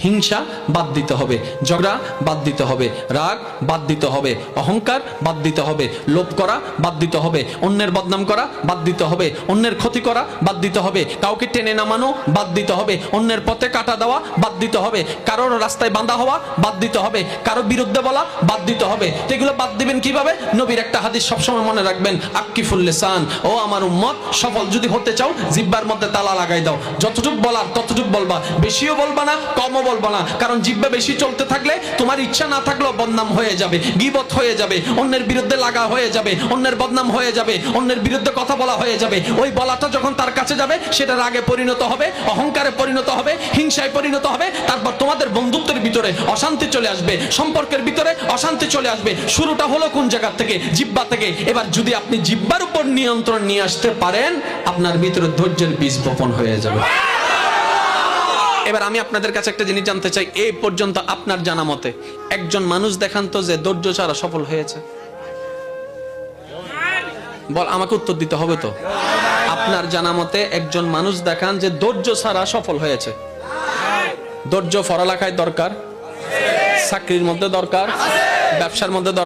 হিংসা বাদ দিতে হবে, ঝগড়া বাদ দিতে হবে, রাগ বাদ দিতে হবে, অহংকার বাদ দিতে হবে, লোভ করা বাদ দিতে হবে, অন্যের বদনাম করা বাদ দিতে হবে, অন্যের ক্ষতি করা বাদ দিতে হবে, কাউকে টেনে নামানো বাদ দিতে হবে, অন্যের পথে কাটা দেওয়া বাদ দিতে হবে, কারোর রাস্তায় বাঁধা হওয়া বাদ দিতে হবে, কারো বিরুদ্ধে বলা বাদ দিতে হবে। এগুলো বাদ দিবেন কিভাবে? নবীর একটা হাদিস সবসময় মনে রাখবেন, আক্কিফুল লিসান, ও আমার উম্মত সফল যদি হতে চাও জিহ্বার মধ্যে তালা লাগাই দাও। যতটুকু বলার ততটুকু বলবা, বেশিও বলবা না, কমও বলবা না। কারণ জিহ্বা বেশি চলতে থাকলে তোমার ইচ্ছা না থাকলেও বদনাম হয়ে যাবে, গীবত হয়ে যাবে, অন্যের বিরুদ্ধে লাগা হয়ে যাবে, অন্যের বদনাম হয়ে যাবে, অন্যের বিরুদ্ধে কথা বলা হয়ে যাবে। ওই বলাটা যখন তার কাছে যাবে সেটা রাগে পরিণত হবে, অহংকারে পরিণত হবে, হিংসায় পরিণত হবে। তারপর তোমাদের বন্ধুত্বের ভিতরে অশান্তি চলে আসবে, সম্পর্কের ভিতরে অশান্তি চলে আসবে। শুরুটা হলো কোন জায়গা থেকে? জিহ্বা থেকে। এবার যদি আপনি জিহ্বার উপর নিয়ন্ত্রণ নিয়ে আসতে পারেন, আপনার ভিতরে ধৈর্যের বীজ বপন হয়ে যাবে। এবার আমি আপনাদের কাছে একটা জিনিস জানতে চাই, এই পর্যন্ত আপনার জানা মতে একজন মানুষ দেখান তো যে ধৈর্য ছাড়া সফল হয়েছে। বল, আমাকে উত্তর দিতে হবে তো। আপনার জানা মতে একজন মানুষ দেখান যে ধৈর্য ছাড়া সফল হয়েছে। ধৈর্য পড়ালেখায় দরকার, চাকরির মধ্যে দরকার, ব্যবসার মধ্যে দরকার।